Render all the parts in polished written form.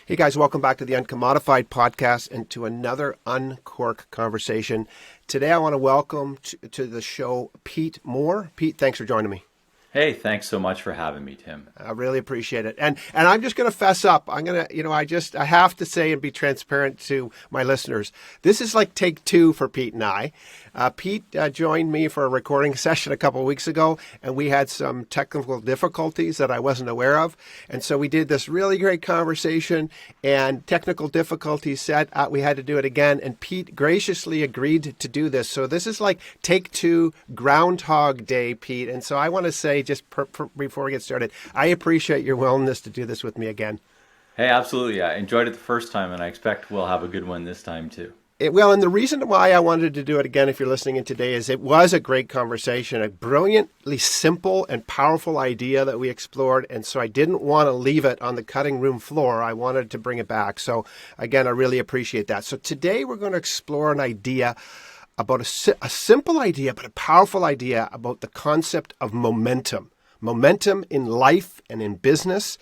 Hey guys, welcome back to the UNCOMMODiFiED podcast and to another UNCORK conversation. Today I want to welcome to the show Pete Mohr. Pete, thanks for joining me. Hey, thanks so much for having me, Tim. I really appreciate it. And I'm just going to fess up. I'm going to, I have to say and be transparent to my listeners. This is like take two for Pete and I. Pete joined me for a recording session a couple of weeks ago, and we had some technical difficulties that I wasn't aware of. And so we did this really great conversation, and technical difficulties said we had to do it again. And Pete graciously agreed to do this. So this is like take two, Groundhog Day, Pete. And so I want to say, just before we get started, I appreciate your willingness to do this with me again. Hey, absolutely. I enjoyed it the first time, and I expect we'll have a good one this time, too. And the reason why I wanted to do it again, if you're listening in today, is it was a great conversation, a brilliantly simple and powerful idea that we explored. And so I didn't want to leave it on the cutting room floor. I wanted to bring it back. So again, I really appreciate that. So today we're going to explore an idea about a simple idea, but a powerful idea about the concept of momentum. Momentum in life and in business.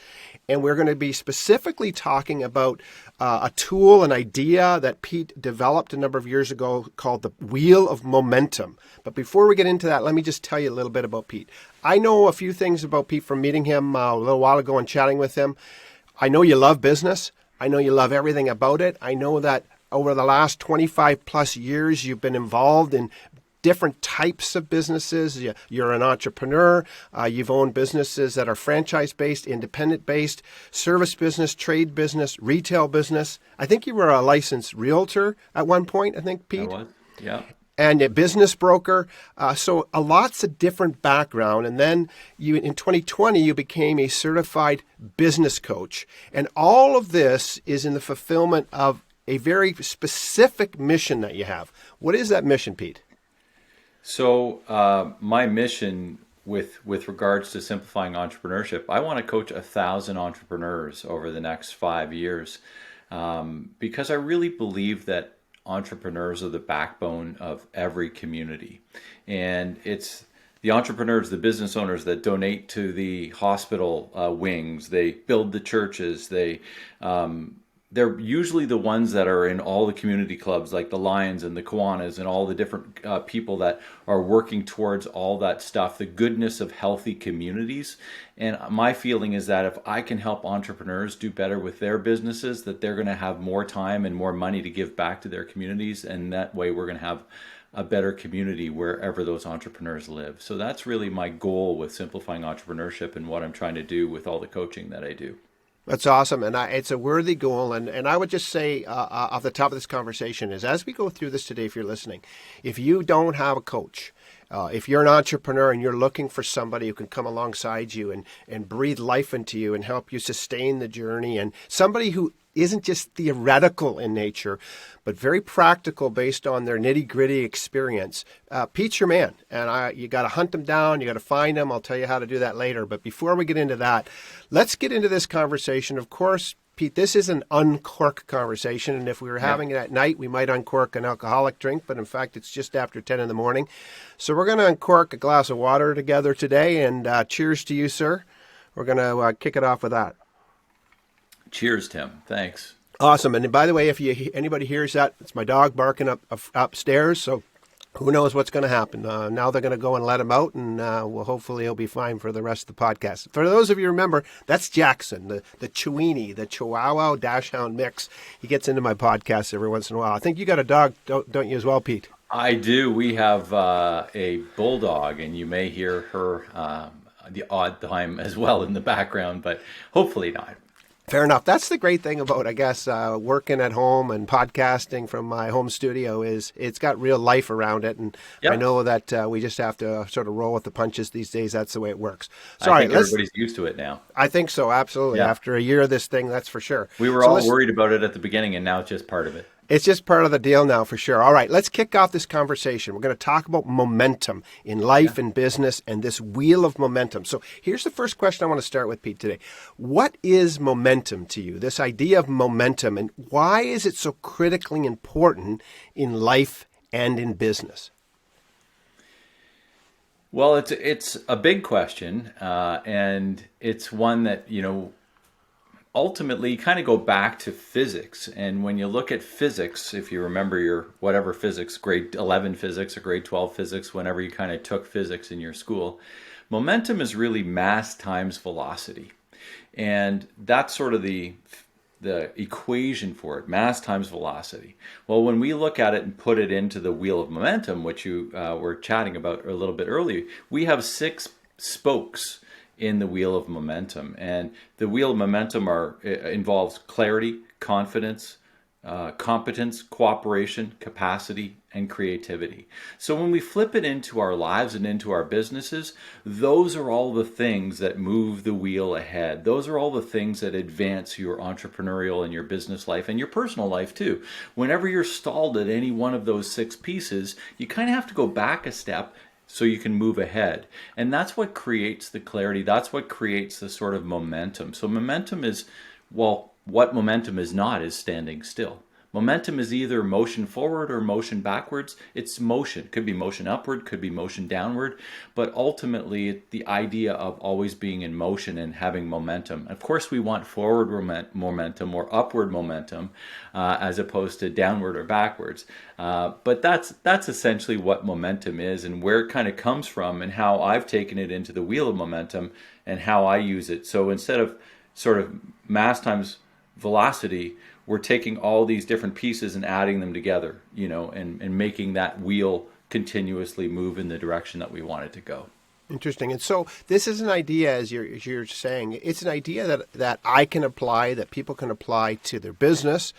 And we're going to be specifically talking about a tool, an idea that Pete developed a number of years ago called the Wheel of Momentum. But before we get into that, let me just tell you a little bit about Pete. I know a few things about Pete from meeting him a little while ago and chatting with him. I know you love business. I know you love everything about it. I know that over the last 25 plus years, you've been involved in different types of businesses. You're an entrepreneur. You've owned businesses that are franchise-based, independent-based, service business, trade business, retail business. I think you were a licensed realtor at one point, I think, Pete? I was, yeah. And a business broker. So lots of different background. And then in 2020, you became a certified business coach. And all of this is in the fulfillment of a very specific mission that you have. What is that mission, Pete? So my mission with regards to simplifying entrepreneurship, I want to coach 1,000 entrepreneurs over the next 5 years because I really believe that entrepreneurs are the backbone of every community. And it's the entrepreneurs, the business owners that donate to the hospital wings, they build the churches, they're usually the ones that are in all the community clubs like the Lions and the Kiwanis and all the different people that are working towards all that stuff, the goodness of healthy communities. And my feeling is that if I can help entrepreneurs do better with their businesses, that they're going to have more time and more money to give back to their communities. And that way we're going to have a better community wherever those entrepreneurs live. So that's really my goal with simplifying entrepreneurship and what I'm trying to do with all the coaching that I do. That's awesome, and it's a worthy goal. And I would just say off the top of this conversation is as we go through this today, if you're listening, if you don't have a coach, if you're an entrepreneur and you're looking for somebody who can come alongside you and breathe life into you and help you sustain the journey, and somebody who isn't just theoretical in nature, but very practical based on their nitty-gritty experience, Pete's your man. And you got to hunt them down. You got to find them. I'll tell you how to do that later. But before we get into that, let's get into this conversation. Of course, Pete, this is an uncork conversation. And if we were having it at night, we might uncork an alcoholic drink. But in fact, it's just after 10 in the morning. So we're going to uncork a glass of water together today. And cheers to you, sir. We're going to kick it off with that. Cheers, Tim. Thanks. Awesome. And by the way, if anybody hears that, it's my dog barking upstairs. So who knows what's going to happen. Now they're going to go and let him out, and hopefully he'll be fine for the rest of the podcast. For those of you who remember, that's Jackson, the Chiweenie, the Chihuahua Dachshund mix. He gets into my podcast every once in a while. I think you got a dog, don't you, as well, Pete? I do. We have a bulldog, and you may hear her the odd time as well in the background, but hopefully not. Fair enough. That's the great thing about, I guess, working at home and podcasting from my home studio is it's got real life around it. And yep. I know that we just have to sort of roll with the punches these days. That's the way it works. I think everybody's used to it now. I think so. Absolutely. Yeah. After a year of this thing, that's for sure. We were all worried about it at the beginning, and now it's just part of it. It's just part of the deal now, for sure. All right, let's kick off this conversation. We're going to talk about momentum in life and business and this wheel of momentum. So here's the first question I want to start with, Pete, today. What is momentum to you, this idea of momentum, and why is it so critically important in life and in business? Well, it's a big question, and it's one that, ultimately you kind of go back to physics. And when you look at physics, if you remember your whatever physics, grade 11 physics or grade 12 physics, whenever you kind of took physics in your school, momentum is really mass times velocity. And that's sort of the equation for it, mass times velocity. Well, when we look at it and put it into the wheel of momentum, which you were chatting about a little bit earlier, we have 6 spokes in the wheel of momentum. And the wheel of momentum involves clarity, confidence, competence, cooperation, capacity, and creativity. So when we flip it into our lives and into our businesses, those are all the things that move the wheel ahead. Those are all the things that advance your entrepreneurial and your business life and your personal life too. Whenever you're stalled at any one of those 6 pieces, you kind of have to go back a step so you can move ahead. And that's what creates the clarity. That's what creates the sort of momentum. So momentum is, well, what momentum is not is standing still. Momentum is either motion forward or motion backwards. It's motion. Could be motion upward, could be motion downward, but ultimately the idea of always being in motion and having momentum. Of course, we want forward momentum or upward momentum as opposed to downward or backwards. But that's essentially what momentum is and where it kind of comes from and how I've taken it into the wheel of momentum and how I use it. So instead of sort of mass times velocity, we're taking all these different pieces and adding them together, and making that wheel continuously move in the direction that we want it to go. Interesting. And so this is an idea, as you're saying, it's an idea that I can apply, that people can apply to their business,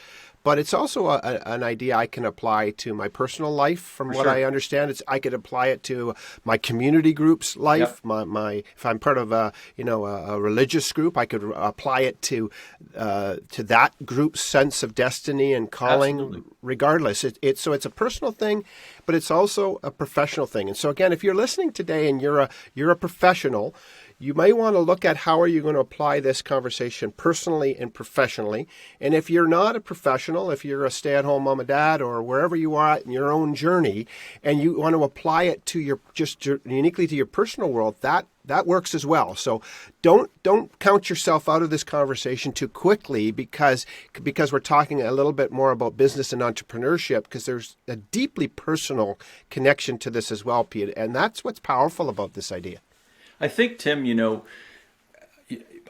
but it's also an idea I can apply to my personal life. From what I understand, I could apply it to my community group's life. Yep. If I'm part of a religious group, I could apply it to that group's sense of destiny and calling. Absolutely. Regardless. So it's a personal thing, but it's also a professional thing. And so again, if you're listening today and you're a professional, you may want to look at how are you going to apply this conversation personally and professionally. And if you're not a professional, if you're a stay-at-home mom and dad or wherever you are in your own journey, and you want to apply it to just uniquely to your personal world, that works as well. So don't count yourself out of this conversation too quickly because we're talking a little bit more about business and entrepreneurship, because there's a deeply personal connection to this as well, Pete. And that's what's powerful about this idea. I think, Tim,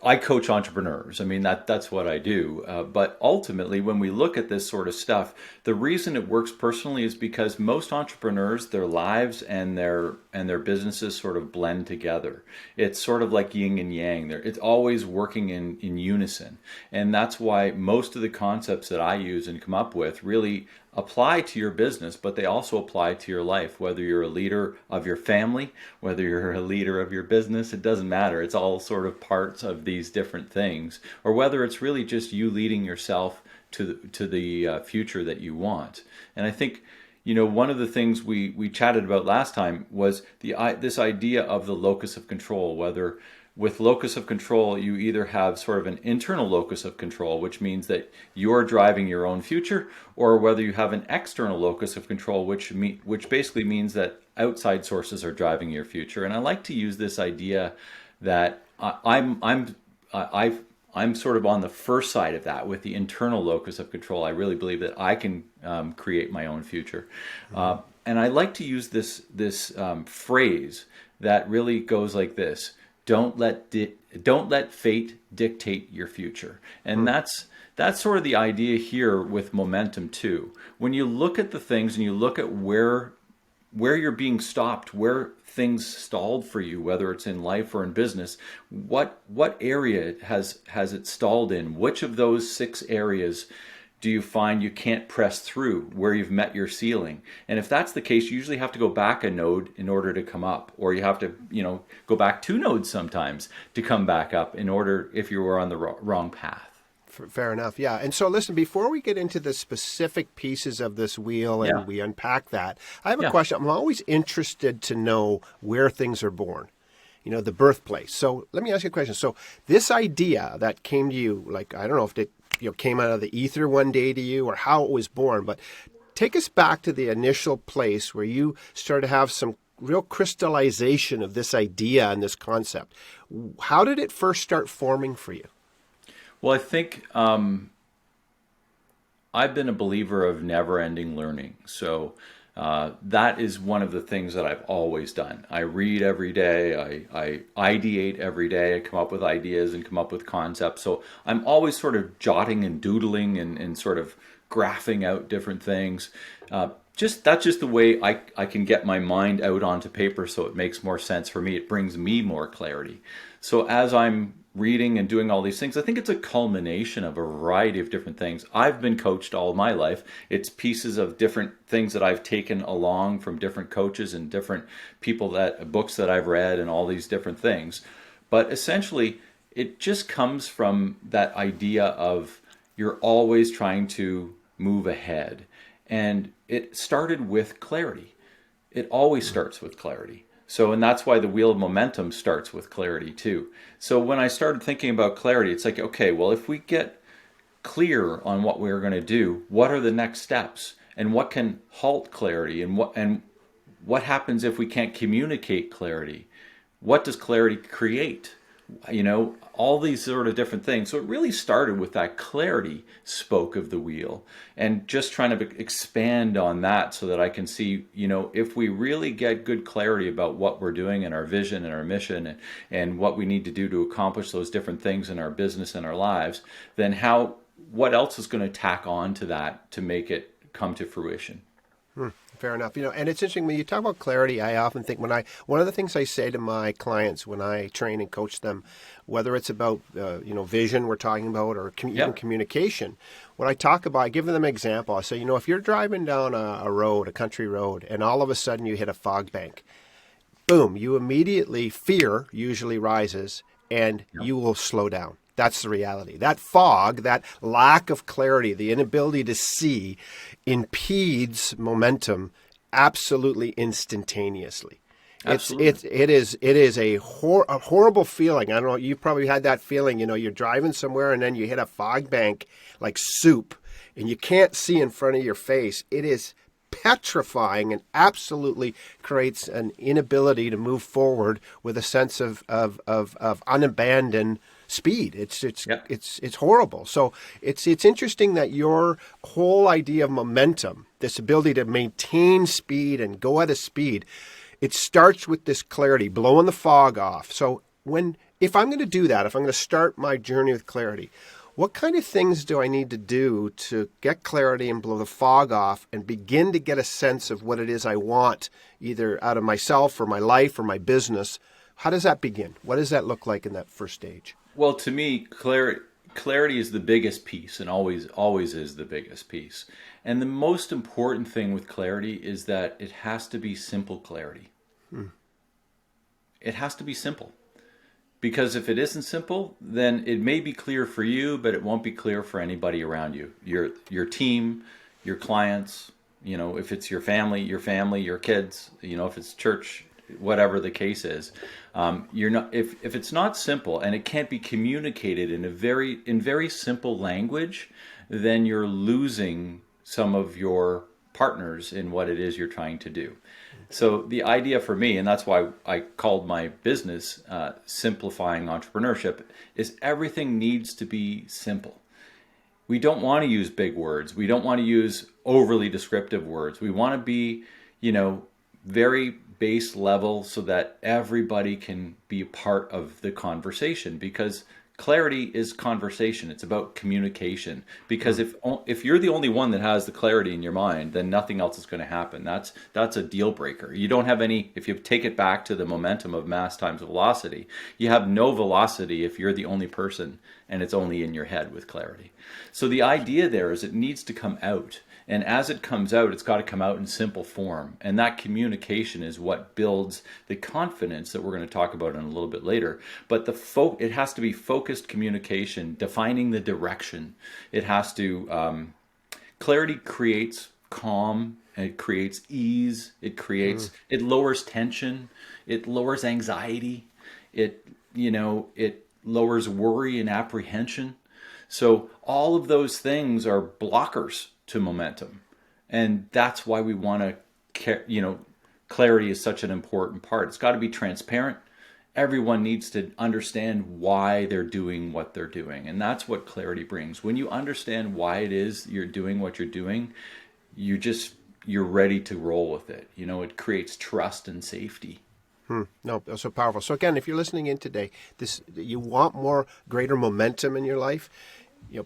I coach entrepreneurs. I mean, that's what I do. But ultimately, when we look at this sort of stuff, the reason it works personally is because most entrepreneurs, their lives and their businesses sort of blend together. It's sort of like yin and yang. It's always working in unison. And that's why most of the concepts that I use and come up with really apply to your business, but they also apply to your life. Whether you're a leader of your family, whether you're a leader of your business, it doesn't matter. It's all sort of parts of these different things. Or whether it's really just you leading yourself to the future that you want. And I think, one of the things we chatted about last time was this idea of the locus of control, whether with locus of control, you either have sort of an internal locus of control, which means that you're driving your own future, or whether you have an external locus of control, which basically means that outside sources are driving your future. And I like to use this idea that I'm sort of on the first side of that with the internal locus of control. I really believe that I can create my own future. Mm-hmm. And I like to use this phrase that really goes like this: Don't let fate dictate your future. And that's sort of the idea here with momentum too. When you look at the things and you look at where you're being stopped, where things stalled for you, whether it's in life or in business, what area has it stalled in? Which of those 6 areas do you find you can't press through, where you've met your ceiling? And if that's the case, you usually have to go back a node in order to come up, or you have to, go back 2 nodes sometimes to come back up if you were on the wrong path. Fair enough. Yeah. And so listen, before we get into the specific pieces of this wheel and we unpack that, I have a question. I'm always interested to know where things are born, the birthplace. So let me ask you a question. So this idea that came to you, like, I don't know if it came out of the ether one day to you or how it was born, but take us back to the initial place where you started to have some real crystallization of this idea and this concept. How did it first start forming for you? Well, I think I've been a believer of never-ending learning. So that is one of the things that I've always done. I read every day. I ideate every day. I come up with ideas and come up with concepts. So I'm always sort of jotting and doodling and sort of graphing out different things. Just that's just the way I can get my mind out onto paper, so it makes more sense for me. It brings me more clarity. So as I'm reading and doing all these things, I think it's a culmination of a variety of different things. I've been coached all my life. It's pieces of different things that I've taken along from different coaches and different people, that books that I've read and all these different things. But essentially, it just comes from that idea of you're always trying to move ahead. And it started with clarity. It always starts with clarity. So, and that's why the wheel of momentum starts with clarity too. So when I started thinking about clarity, it's like, okay, well, if we get clear on what we're going to do, what are the next steps? And what can halt clarity? And what happens if we can't communicate clarity? What does clarity create? All these sort of different things. So it really started with that clarity spoke of the wheel, and just trying to expand on that so that I can see, if we really get good clarity about what we're doing and our vision and our mission, and what we need to do to accomplish those different things in our business and our lives, then what else is going to tack on to that to make it come to fruition? Fair enough. And it's interesting when you talk about clarity. I often think one of the things I say to my clients when I train and coach them, whether it's about vision we're talking about, or even Yep. communication, when I talk about, I give them an example. I say, if you're driving down a country road, and all of a sudden you hit a fog bank, boom, you immediately, fear usually rises, and you will slow down. That's the reality. That fog, that lack of clarity, the inability to see, impedes momentum absolutely instantaneously. Absolutely. It is a horrible feeling. I don't know. You've probably had that feeling. You're driving somewhere and then you hit a fog bank like soup, and you can't see in front of your face. It is petrifying and absolutely creates an inability to move forward with a sense of unabandoned speed. Yep. It's horrible. So it's interesting that your whole idea of momentum, this ability to maintain speed and go at a speed, it starts with this clarity, blowing the fog off. So if I'm going to do that, if I'm going to start my journey with clarity, what kind of things do I need to do to get clarity and blow the fog off and begin to get a sense of what it is I want, either out of myself or my life or my business? How does that begin? What does that look like in that first stage? Well, to me, clarity is the biggest piece, and always is the biggest piece. And the most important thing with clarity is that it has to be simple clarity. It has to be simple. Because if it isn't simple, then it may be clear for you, but it won't be clear for anybody around you. Your team, your clients, if it's your family, your kids, if it's church, whatever the case is. You're not if it's not simple and it can't be communicated in very simple language, then you're losing some of your partners in what it is you're trying to do. So the idea for me, and that's why I called my business Simplifying Entrepreneurship, is everything needs to be simple. We don't want to use big words. We don't want to use overly descriptive words. We want to be, very base level so that everybody can be a part of the conversation, because clarity is conversation. It's about communication. Because if you're the only one that has the clarity in your mind, then nothing else is going to happen. That's a deal breaker. You don't have any. If you take it back to the momentum of mass times velocity, you have no velocity if you're the only person and it's only in your head with clarity. So the idea there is it needs to come out. And as it comes out, it's got to come out in simple form. And that communication is what builds the confidence that we're going to talk about in a little bit later. But it has to be focused communication, defining the direction. It has to, clarity creates calm, and it creates ease. It lowers tension. It lowers anxiety. It lowers worry and apprehension. So all of those things are blockers to momentum. And that's why we want to, clarity is such an important part. It's got to be transparent. everyone needs to understand why they're doing what they're doing. And that's what clarity brings. When you understand why it is you're doing what you're doing, you're ready to roll with it. It creates trust and safety. No, that's so powerful. So again, if you're listening in today, you want greater momentum in your life.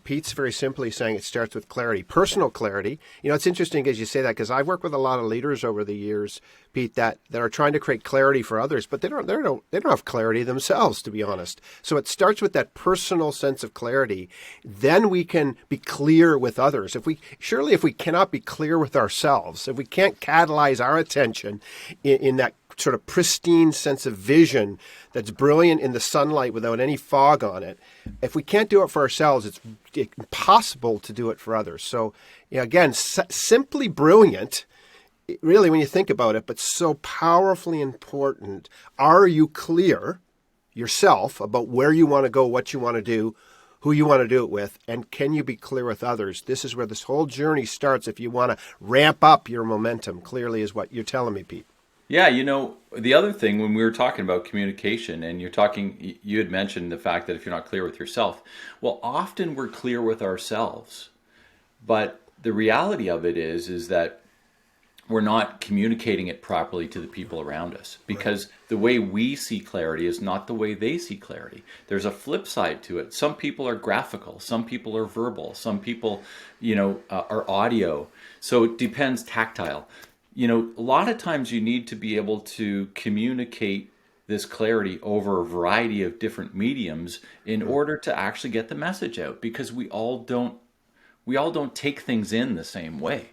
Pete's very simply saying it starts with clarity, personal clarity. It's interesting as you say that, because I've worked with a lot of leaders over the years, Pete, that are trying to create clarity for others, but they don't have clarity themselves, to be honest. So it starts with that personal sense of clarity. Then we can be clear with others. If we cannot be clear with ourselves, if we can't catalyze our attention in that sort of pristine sense of vision that's brilliant in the sunlight without any fog on it, if we can't do it for ourselves, it's impossible to do it for others. So, again, simply brilliant, really, when you think about it, but so powerfully important. Are you clear yourself about where you want to go, what you want to do, who you want to do it with, and can you be clear with others? This is where this whole journey starts if you want to ramp up your momentum, clearly, is what you're telling me, Pete. Yeah, the other thing when we were talking about communication, and you had mentioned the fact that if you're not clear with yourself, well, often we're clear with ourselves, but the reality of it is that we're not communicating it properly to the people around us, because the way we see clarity is not the way they see clarity. There's a flip side to it. Some people are graphical, some people are verbal, some people, are audio. So it depends, tactile. A lot of times you need to be able to communicate this clarity over a variety of different mediums in order to actually get the message out, because we all don't take things in the same way.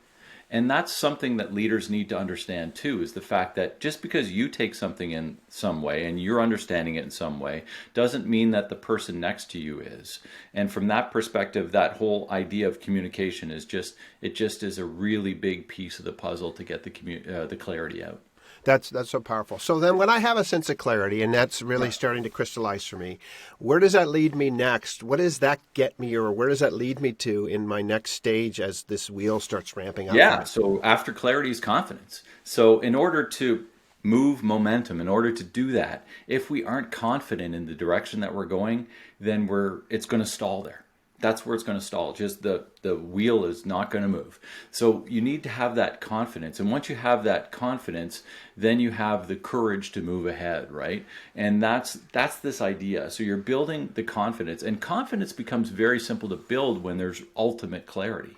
And that's something that leaders need to understand too, is the fact that just because you take something in some way and you're understanding it in some way doesn't mean that the person next to you is. And from that perspective, that whole idea of communication is just is a really big piece of the puzzle to get the clarity out. That's so powerful. So then when I have a sense of clarity, and that's really starting to crystallize for me, where does that lead me next? What does that get me, or where does that lead me to in my next stage as this wheel starts ramping up? Yeah, so after clarity is confidence. So in order to move momentum, in order to do that, if we aren't confident in the direction that we're going, then it's going to stall there. That's where it's going to stall. Just the wheel is not going to move. So you need to have that confidence. And once you have that confidence, then you have the courage to move ahead, right? And that's this idea. So you're building the confidence. And confidence becomes very simple to build when there's ultimate clarity.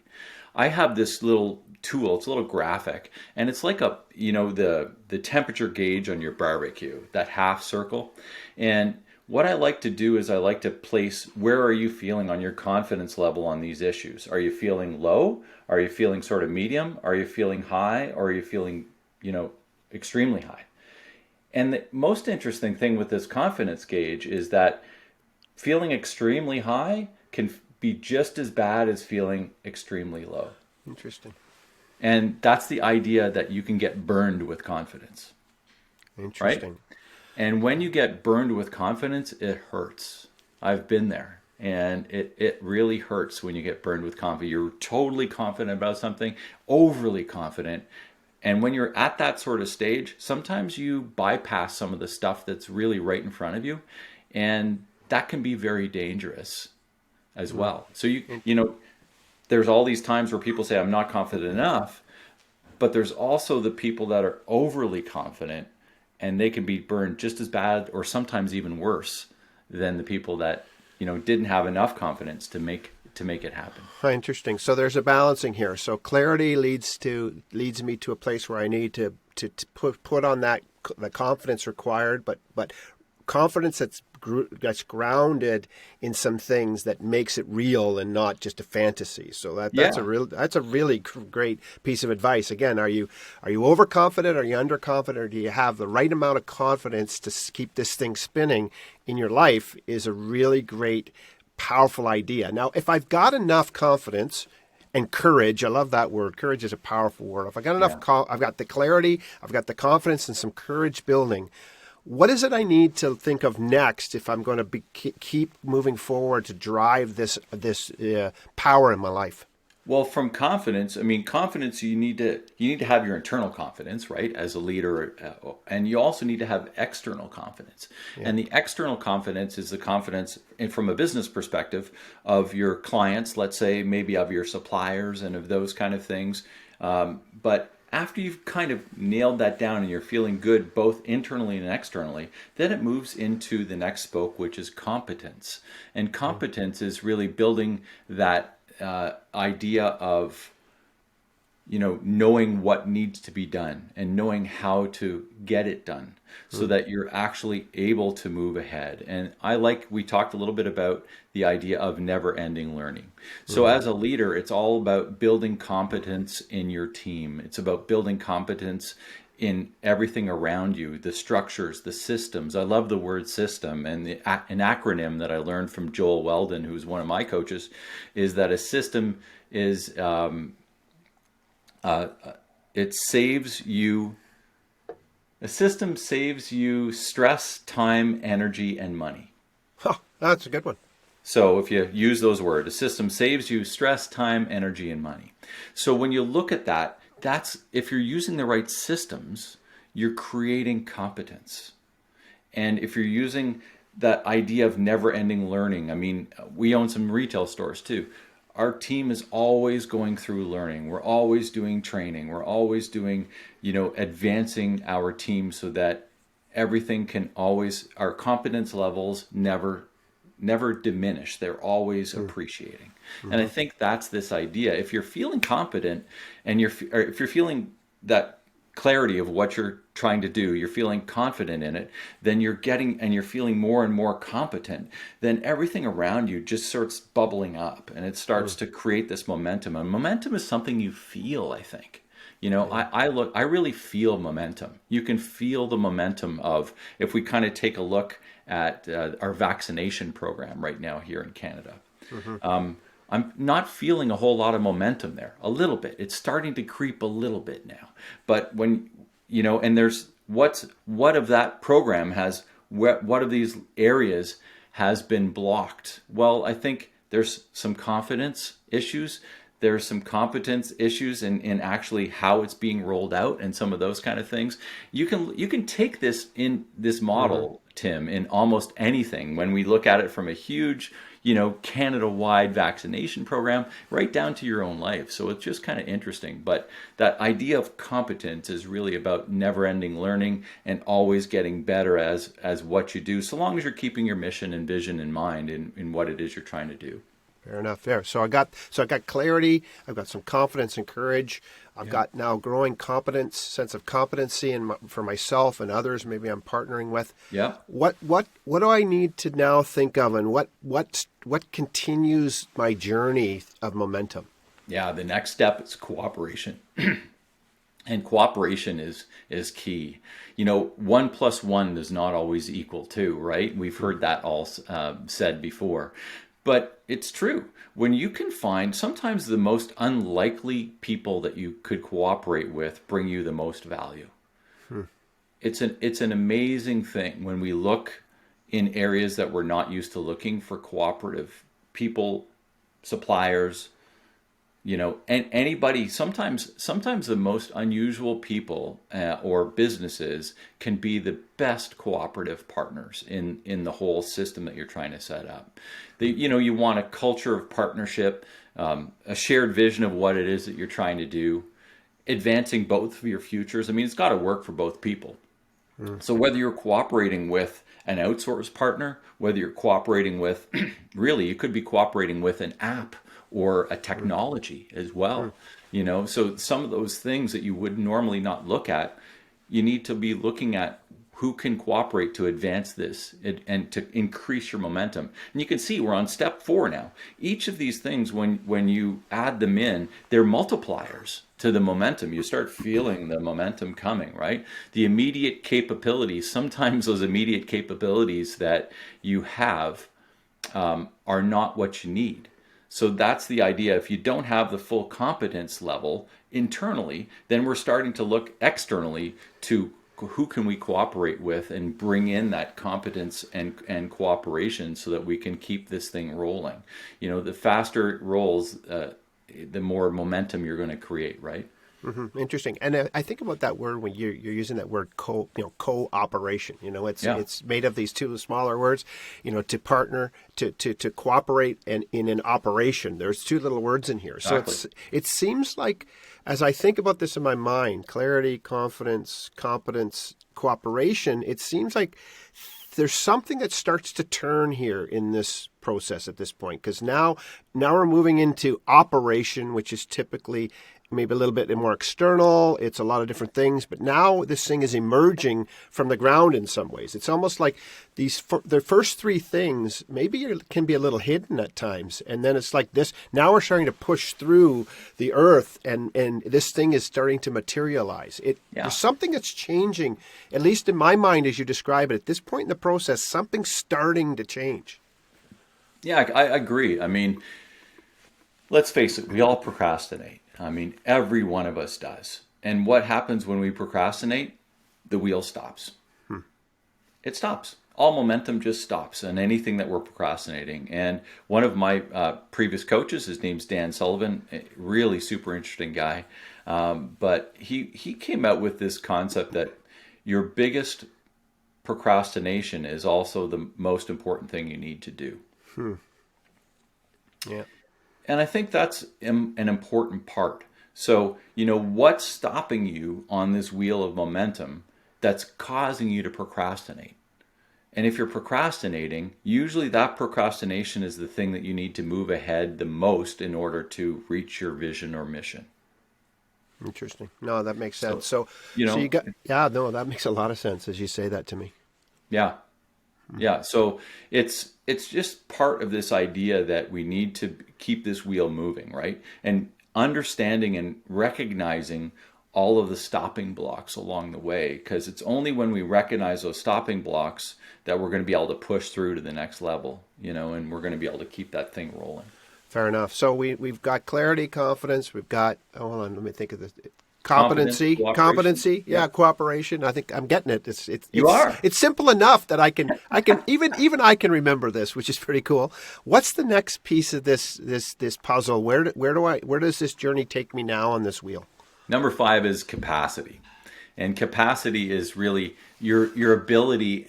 I have this little tool, it's a little graphic, and it's like the temperature gauge on your barbecue, that half circle. And what I like to do is I like to place, where are you feeling on your confidence level on these issues? Are you feeling low? Are you feeling sort of medium? Are you feeling high? Or are you feeling, extremely high? And the most interesting thing with this confidence gauge is that feeling extremely high can be just as bad as feeling extremely low. Interesting. And that's the idea, that you can get burned with confidence. Interesting. Right? And when you get burned with confidence, it hurts. I've been there. And it really hurts when you get burned with confidence. You're totally confident about something, overly confident. And when you're at that sort of stage, sometimes you bypass some of the stuff that's really right in front of you. And that can be very dangerous as well. So there's all these times where people say, I'm not confident enough. But there's also the people that are overly confident, and they can be burned just as bad, or sometimes even worse, than the people that didn't have enough confidence to make it happen. Interesting. So there's a balancing here. So clarity leads me to a place where I need to put on the confidence required, but confidence that's grounded in some things that makes it real and not just a fantasy. So that's a really great piece of advice. Again, are you overconfident? Are you underconfident? Or do you have the right amount of confidence to keep this thing spinning in your life? Is a really great, powerful idea. Now, if I've got enough confidence and courage, I love that word. Courage is a powerful word. If I got enough, I've got the clarity, I've got the confidence, and some courage building. What is it I need to think of next if I'm going to keep moving forward to drive this power in my life? Well, from confidence, I mean, confidence, you need to have your internal confidence, right, as a leader, and you also need to have external confidence. Yeah. And the external confidence is the confidence, from a business perspective, of your clients, let's say, maybe of your suppliers and of those kind of things. But after you've kind of nailed that down and you're feeling good both internally and externally, then it moves into the next spoke, which is competence. And Mm. competence is really building that idea of knowing what needs to be done and knowing how to get it done so Mm. that you're actually able to move ahead. And we talked a little bit about the idea of never ending learning. So Mhm. as a leader, it's all about building competence in your team. It's about building competence in everything around you, the structures, the systems. I love the word system, and an acronym that I learned from Joel Weldon, who's one of my coaches, is that a system is it saves you a system saves you stress, time, energy, and money. Huh, that's a good one. So if you use those words, a system saves you stress, time, energy, and money. So when you look at that, that's if you're using the right systems, you're creating competence. And if you're using that idea of never ending learning, I mean, we own some retail stores too. Our team is always going through learning. We're always doing training. We're always doing, advancing our team so that everything can always, our competence levels never diminish. They're always Mm. appreciating. And I Mhm. think that's this idea. If you're feeling competent and or if you're feeling that clarity of what you're trying to do, you're feeling confident in it, then you're feeling more and more competent, then everything around you just starts bubbling up and it starts Mm. to create this momentum. And momentum is something you feel, I think. Yeah. I really feel momentum. You can feel the momentum of, if we kind of take a look at our vaccination program right now here in Canada. Mhm. I'm not feeling a whole lot of momentum there. A little bit. It's starting to creep a little bit now. But and what of that program what of these areas has been blocked? Well, I think there's some confidence issues. There's some competence issues in actually how it's being rolled out and some of those kind of things. You can take this Mhm. model, Tim, in almost anything. When we look at it from a huge, Canada-wide vaccination program, right down to your own life. So it's just kind of interesting. But that idea of competence is really about never-ending learning and always getting better as what you do, so long as you're keeping your mission and vision in mind in what it is you're trying to do. Fair enough. Fair. So I got clarity. I've got some confidence and courage. I've Yeah. got now growing competence, sense of competency for myself and others. Maybe I'm partnering with. Yeah. What do I need to now think of, and what continues my journey of momentum? Yeah. The next step is cooperation. And cooperation is key. 1 plus 1 does not always equal 2, right? We've Mm. heard that all said before, but it's true. When you can find, sometimes the most unlikely people that you could cooperate with bring you the most value. Hmm. It's an amazing thing when we look in areas that we're not used to looking for cooperative people, suppliers, and anybody. Sometimes the most unusual people or businesses can be the best cooperative partners in the whole system that you're trying to set up. Hmm. You want a culture of partnership, a shared vision of what it is that you're trying to do, advancing both of your futures. I mean, it's got to work for both people. Hmm. So whether you're cooperating with an outsourced partner, whether you're cooperating with, really, you could be cooperating with an app or a Hmm. technology as Hmm. well. So some of those things that you would normally not look at, you need to be looking at who can cooperate to advance this and to increase your momentum. And you can see we're on step 4 now. Each of these things, when you add them in, they're multipliers to the momentum. You start feeling the momentum coming, right? The immediate capabilities, sometimes those immediate capabilities that you have are not what you need. So that's the idea. If you don't have the full competence level internally, then we're starting to look externally to who can we cooperate with and bring in that competence and cooperation so that we can keep this thing rolling. The faster it rolls, the more momentum you're going to create, right? Interesting. And I think about that word when you're using that word cooperation. Yeah, It's made of these two smaller words, to partner, to cooperate, and in an operation. There's two little words in here. So exactly. it seems like, as I think about this in my mind, clarity, confidence, competence, cooperation, it seems like there's something that starts to turn here in this process at this point, because now we're moving into operation, which is typically maybe a little bit more external. It's a lot of different things, but now this thing is emerging from the ground in some ways. It's almost like the first three things maybe can be a little hidden at times, and then it's like this. Now we're starting to push through the earth, and this thing is starting to materialize. Yeah. There's something that's changing, at least in my mind, as you describe it. At this point in the process, something's starting to change. Yeah, I agree. I mean, let's face it, we all procrastinate. I mean, every one of us does. And what happens when we procrastinate? The wheel stops. It stops. All momentum just stops on anything that we're procrastinating. And one of my previous coaches, his name's Dan Sullivan, a really super interesting guy. But he came out with this concept that your biggest procrastination is also the most important thing you need to do. Yeah. And I think that's an important part. So, what's stopping you on this wheel of momentum that's causing you to procrastinate? And if you're procrastinating, usually that procrastination is the thing that you need to move ahead the most in order to reach your vision or mission. Interesting. No, that makes sense. So that makes a lot of sense as you say that to me. Yeah. Yeah, so it's just part of this idea that we need to keep this wheel moving, right? And understanding and recognizing all of the stopping blocks along the way, because it's only when we recognize those stopping blocks that we're going to be able to push through to the next level, and we're going to be able to keep that thing rolling. Fair enough. So we've got clarity, confidence. We've got, hold on, let me think of this. Competency, cooperation. I think I'm getting it. It's simple enough that I can even I can remember this, which is pretty cool. What's the next piece of this puzzle? Where does this journey take me now on this wheel? Number 5 is capacity, and capacity is really your ability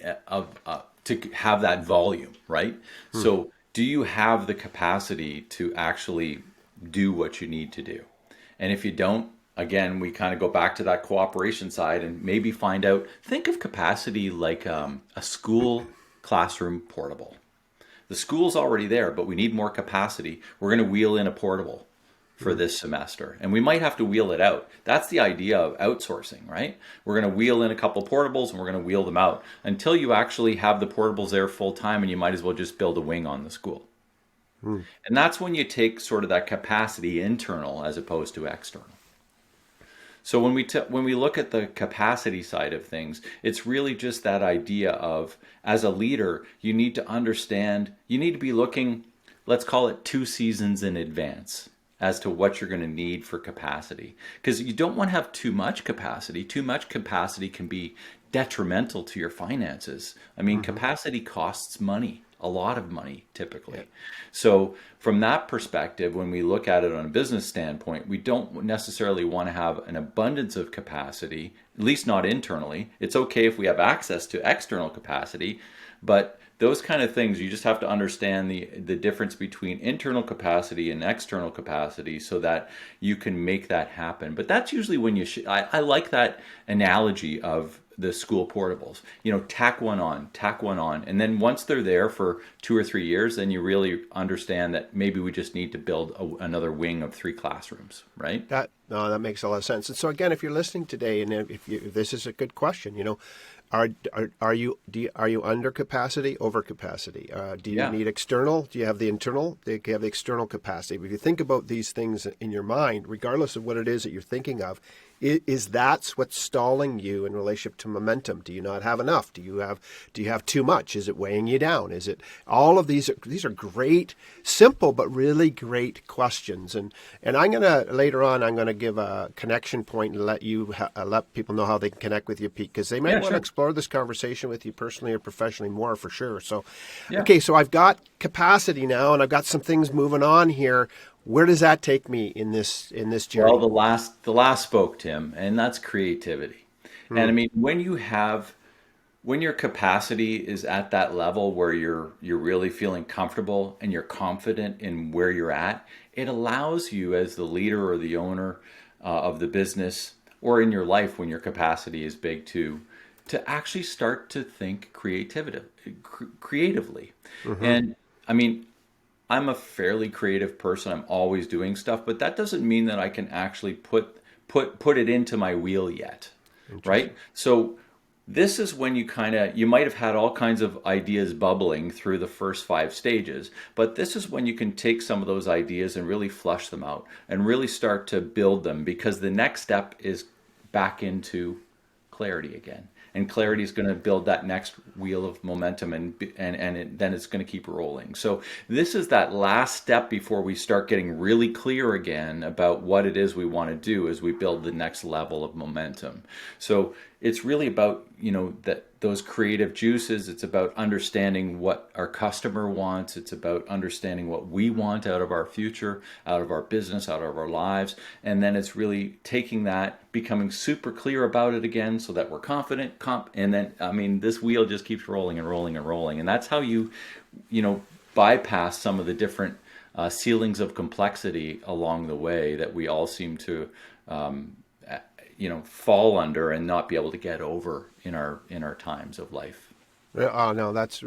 to have that volume, right? So, do you have the capacity to actually do what you need to do? And if you don't, again, we kind of go back to that cooperation side and maybe think of capacity like a school classroom portable. The school's already there, but we need more capacity. We're going to wheel in a portable for this semester, and we might have to wheel it out. That's the idea of outsourcing, right? We're going to wheel in a couple portables and we're going to wheel them out until you actually have the portables there full time, and you might as well just build a wing on the school. And that's when you take sort of that capacity internal as opposed to external. So when we look at the capacity side of things, it's really just that idea of, as a leader, you need to understand, you need to be looking, let's call it 2 seasons in advance as to what you're going to need for capacity. Because you don't want to have too much capacity. Too much capacity can be detrimental to your finances. I mean, capacity costs money. A lot of money typically. Yeah. So from that perspective, when we look at it on a business standpoint, we don't necessarily want to have an abundance of capacity, at least not internally. It's okay if we have access to external capacity, but those kind of things, you just have to understand the difference between internal capacity and external capacity so that you can make that happen. But that's usually when I like that analogy of the school portables, tack one on. And then once they're there for 2 or 3 years, then you really understand that maybe we just need to build another wing of 3 classrooms, right? That makes a lot of sense. And so again, if you're listening today, and if this is a good question, are you under capacity, over capacity? Do you need external? Do you have the internal? Do you have the external capacity? If you think about these things in your mind, regardless of what it is that you're thinking of, is that's what's stalling you in relationship to momentum? Do you not have enough? Do you have too much? Is it weighing you down? Is it all of these are great, simple but really great questions. And I'm gonna later on give a connection point and let you let people know how they can connect with you, Pete, because they might want to explore this conversation with you personally or professionally more for sure. So, okay, so I've got capacity now, and I've got some things moving on here. Where does that take me in this Well, journey? the last spoke, Tim, and that's creativity. And I Hmm. mean, when your capacity is at that level where you're really feeling comfortable and you're confident in where you're at, it allows you as the leader or the owner of the business or in your life when your capacity is big too, to actually start to think creatively. Hmm. And I mean, I'm a fairly creative person. I'm always doing stuff, but that doesn't mean that I can actually put it into my wheel yet, right? Interesting. So this is when you might have had all kinds of ideas bubbling through the first five stages, but this is when you can take some of those ideas and really flush them out and really start to build them, because the next step is back into clarity again. And clarity is going to build that next wheel of momentum, then it's going to keep rolling. So this is that last step before we start getting really clear again about what it is we want to do as we build the next level of momentum. So it's really about, that those creative juices. It's about understanding what our customer wants. It's about understanding what we want out of our future, out of our business, out of our lives. And then it's really taking that, becoming super clear about it again so that we're confident, and then, I mean, this wheel just keeps rolling and rolling and rolling. And that's how you know, bypass some of the different ceilings of complexity along the way that we all seem to fall under and not be able to get over in our times of life. Oh no, that's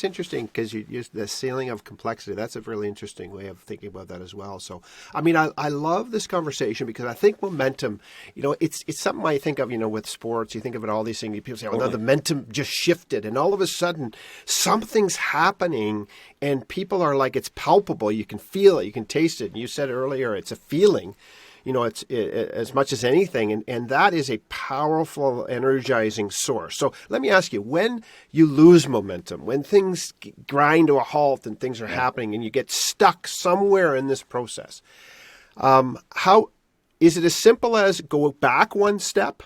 interesting because you use the ceiling of complexity. That's a really interesting way of thinking about that as well. So, I mean, I love this conversation because I think momentum, it's something I think of, with sports. You think of it, all these things. People say, "Oh, no, the Totally. momentum just shifted," and all of a sudden, something's happening, and people are like, it's palpable. You can feel it, you can taste it. And you said earlier, it's a feeling. As much as anything, and that is a powerful, energizing source. So let me ask you: when you lose momentum, when things grind to a halt and things are Yeah. happening, and you get stuck somewhere in this process, how is it as simple as go back one step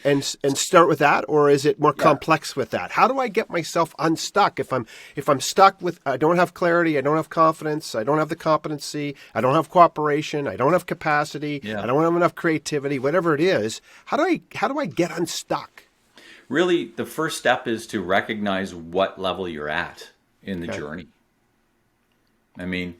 and start with that, or is it more Yeah. complex with that? How do I get myself unstuck if I'm stuck with, I don't have clarity, I don't have confidence, I don't have the competency, I don't have cooperation, I don't have capacity, I Yeah. don't have enough creativity, whatever it is? How do I get unstuck? Really, the first step is to recognize what level you're at in the Okay. journey. I mean,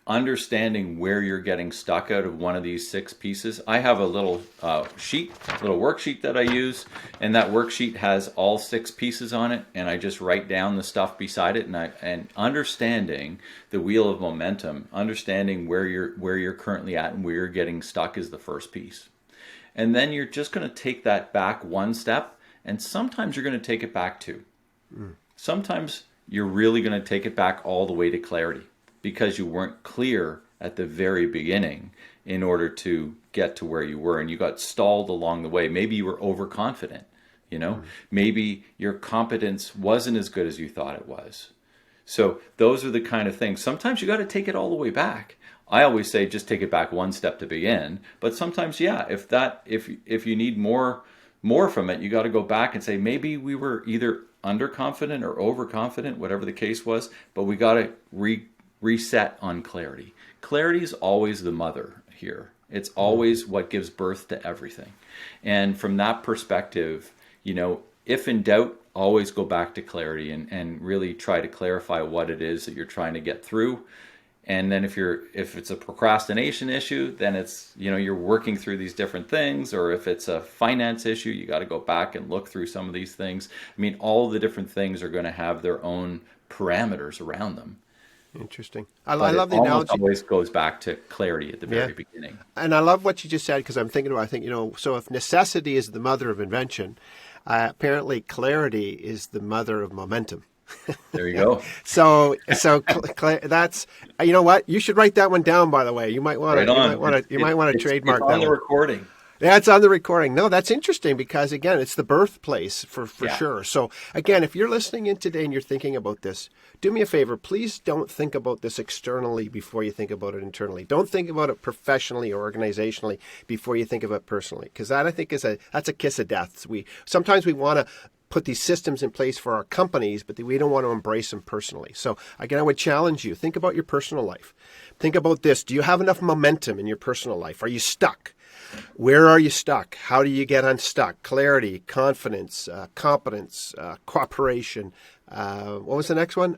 understanding where you're getting stuck out of one of these six pieces. I have a little little worksheet that I use, and that worksheet has all six pieces on it, and I just write down the stuff beside it, and understanding the wheel of momentum, understanding where you're currently at and where you're getting stuck is the first piece. And then you're just going to take that back one step, and sometimes you're going to take it back two. Mm. Sometimes you're really going to take it back all the way to clarity because you weren't clear at the very beginning in order to get to where you were, and you got stalled along the way. Maybe you were overconfident, Mm. maybe your competence wasn't as good as you thought it was. So those are the kind of things. Sometimes you got to take it all the way back. I always say just take it back one step to begin, but sometimes, yeah, if you need more from it, you got to go back and say maybe we were either underconfident or overconfident, whatever the case was, but we got to reset on clarity. Clarity is always the mother here. It's Mm. always what gives birth to everything. And from that perspective, if in doubt, always go back to clarity and really try to clarify what it is that you're trying to get through. And then if it's a procrastination issue, then it's, you're working through these different things. Or if it's a finance issue, you got to go back and look through some of these things. I mean, all the different things are going to have their own parameters around them. Interesting. I But it love the almost analogy. always goes back to clarity at the Yeah. very beginning. And I love what you just said because I think, so if necessity is the mother of invention, apparently clarity is the mother of momentum. There you go. That's, you know what? You should write that one down, by the way. You might want Right to, you on. might want to, you might want to It's trademark on that the one. recording. Yeah, it's on the recording. No, that's interesting because again, it's the birthplace for Yeah. sure. So again, if you're listening in today and you're thinking about this, do me a favor. Please don't think about this externally before you think about it internally. Don't think about it professionally or organizationally before you think of it personally, because that I think that's a kiss of death. Sometimes we want to put these systems in place for our companies, but we don't want to embrace them personally. So again, I would challenge you, think about your personal life. Think about this. Do you have enough momentum in your personal life? Are you stuck? Where are you stuck? How do you get unstuck? Clarity, confidence, competence, cooperation. What was the next one?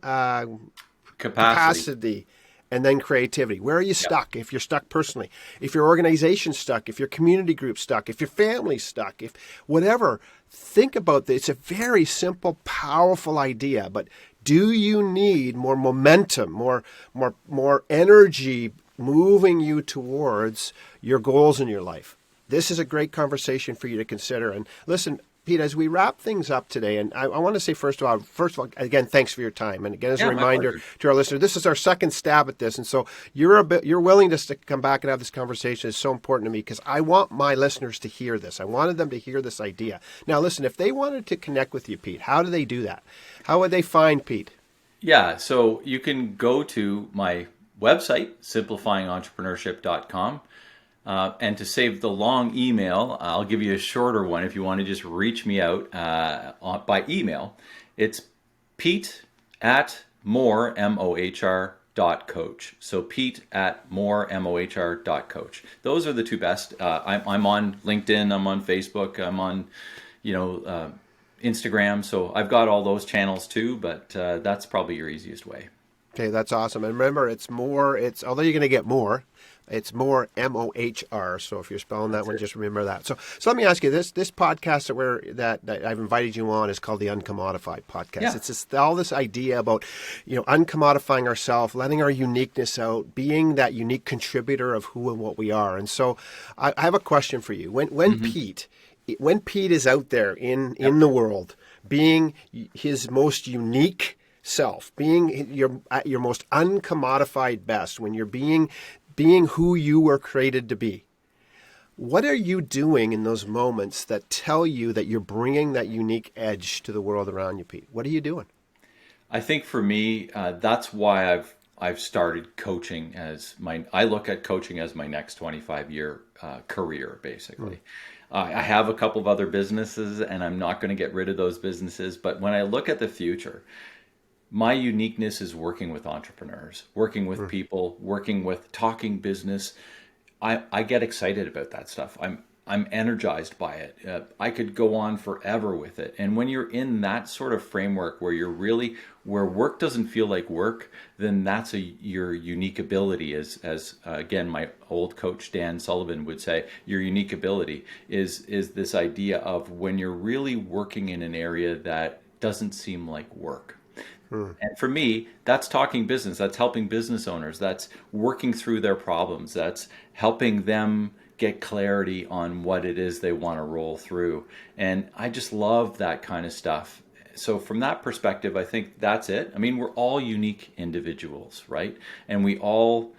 Capacity, and then creativity. Where are you stuck? If you're stuck personally, if your organization's stuck, if your community group's stuck, if your family's stuck, if whatever, think about this. It's a very simple, powerful idea, but do you need more momentum, more energy moving you towards your goals in your life? This is a great conversation for you to consider. And listen, Pete, as we wrap things up today, and I want to say first of all, again, thanks for your time. And again, as a reminder to our listeners, this is our second stab at this, and so your willingness to come back and have this conversation is so important to me because I want my listeners to hear this. I wanted them to hear this idea. Now, listen, if they wanted to connect with you, Pete, how do they do that? How would they find Pete? Yeah, so you can go to my website, simplifyingentrepreneurship.com. And to save the long email, I'll give you a shorter one if you want to just reach me out by email. It's Pete at Mohr, M-O-H-R, .coach. So Pete at Mohr, M-O-H-R, .coach. Those are the two best. I'm on LinkedIn, I'm on Facebook, I'm on, Instagram. So I've got all those channels too, but that's probably your easiest way. Okay, that's awesome. And remember, it's Mohr. Although you're going to get more, it's Mohr, M-O-H-R. So if you're spelling that one, just remember that. So let me ask you this podcast that I've invited you on is called the UNCOMMODiFiED podcast. Yeah. It's just all this idea about, uncommodifying ourselves, letting our uniqueness out, being that unique contributor of who and what we are. And so I have a question for you. When Pete is out there in the world, being his most unique self, being at your most uncommodified best, when you're being who you were created to be, what are you doing in those moments that tell you that you're bringing that unique edge to the world around you, Pete? What are you doing? I think for me, that's why I've started coaching I look at coaching as my next 25-year career, basically. I have a couple of other businesses, and I'm not going to get rid of those businesses. But when I look at the future, my uniqueness is working with entrepreneurs, working with people, talking business. I get excited about that stuff. I'm energized by it. I could go on forever with it. And when you're in that sort of framework where work doesn't feel like work, then that's your unique ability. As again, my old coach Dan Sullivan would say, your unique ability is this idea of when you're really working in an area that doesn't seem like work. And for me, that's talking business. That's helping business owners. That's working through their problems. That's helping them get clarity on what it is they want to roll through. And I just love that kind of stuff. So from that perspective, I think that's it. I mean, we're all unique individuals, right? And we all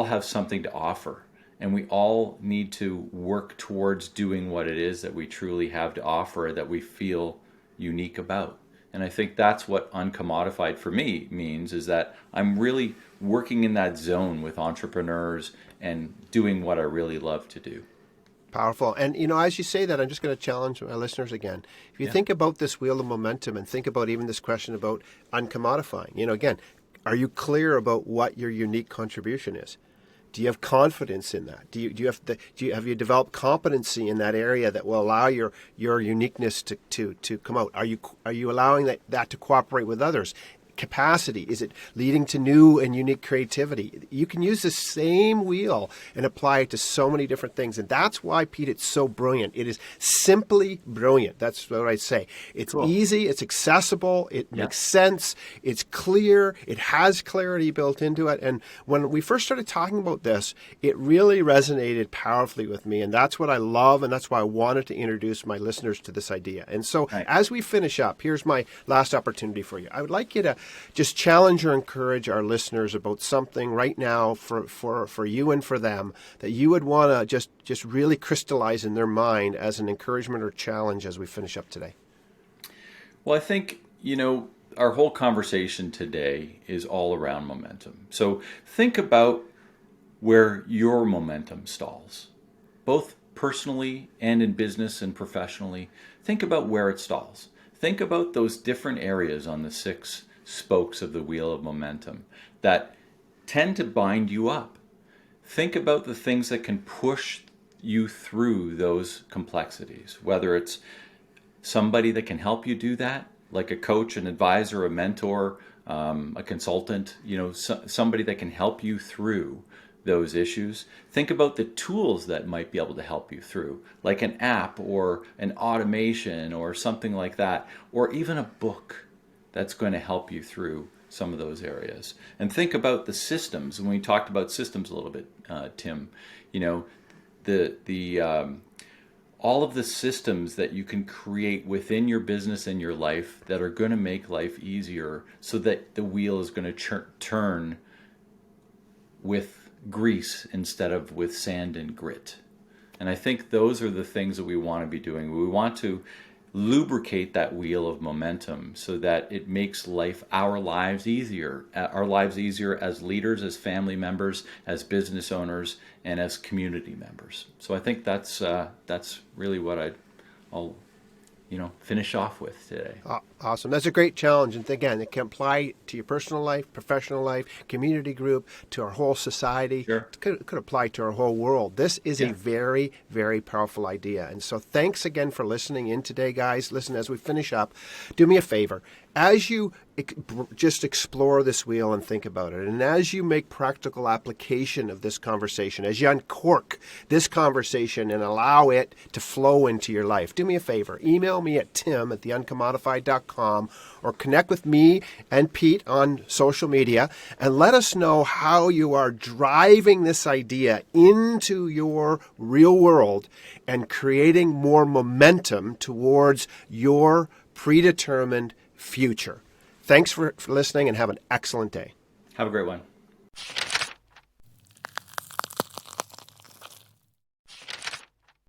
have something to offer. And we all need to work towards doing what it is that we truly have to offer, that we feel unique about. And I think that's what UNCOMMODiFiED for me means, is that I'm really working in that zone with entrepreneurs and doing what I really love to do. Powerful. And, as you say that, I'm just going to challenge my listeners again. If you think about this wheel of momentum and think about even this question about uncommodifying, again, are you clear about what your unique contribution is? Do you have confidence in that? Have you developed competency in that area that will allow your uniqueness to come out? Are you allowing that to cooperate with others? Capacity, is it leading to new and unique creativity? You can use the same wheel and apply it to so many different things. And that's why, Pete, it's so brilliant. It is simply brilliant. That's what I say. It's easy, it's accessible, it makes sense, it's clear, it has clarity built into it. And when we first started talking about this, it really resonated powerfully with me. And that's what I love, and that's why I wanted to introduce my listeners to this idea. And so as we finish up, here's my last opportunity for you. I would like you to just challenge or encourage our listeners about something right now for you and for them that you would want to just really crystallize in their mind as an encouragement or challenge as we finish up today. Well, I think, our whole conversation today is all around momentum. So think about where your momentum stalls, both personally and in business and professionally. Think about where it stalls. think about those different areas on the 6 spokes of the wheel of momentum that tend to bind you up. Think about the things that can push you through those complexities, whether it's somebody that can help you do that, like a coach, an advisor, a mentor, a consultant, somebody that can help you through those issues. Think about the tools that might be able to help you through, like an app or an automation or something like that, or even a book that's going to help you through some of those areas. And think about the systems. When we talked about systems a little bit, Tim, all of the systems that you can create within your business and your life that are going to make life easier, so that the wheel is going to turn with grease instead of with sand and grit. And I think those are the things that we want to be doing. We want to lubricate that wheel of momentum so that it makes our lives easier as leaders, as family members, as business owners, and as community members. So I think that's really what I'll finish off with today. Awesome. That's a great challenge. And again, it can apply to your personal life, professional life, community group, to our whole society. Sure. It could apply to our whole world. This is a very, very powerful idea. And so thanks again for listening in today, guys. Listen, as we finish up, do me a favor. As you just explore this wheel and think about it, and as you make practical application of this conversation, as you uncork this conversation and allow it to flow into your life, do me a favor. Email me at tim@theuncommodified.com or connect with me and Pete on social media and let us know how you are driving this idea into your real world and creating more momentum towards your predetermined future. Thanks for listening and have an excellent day. Have a great one.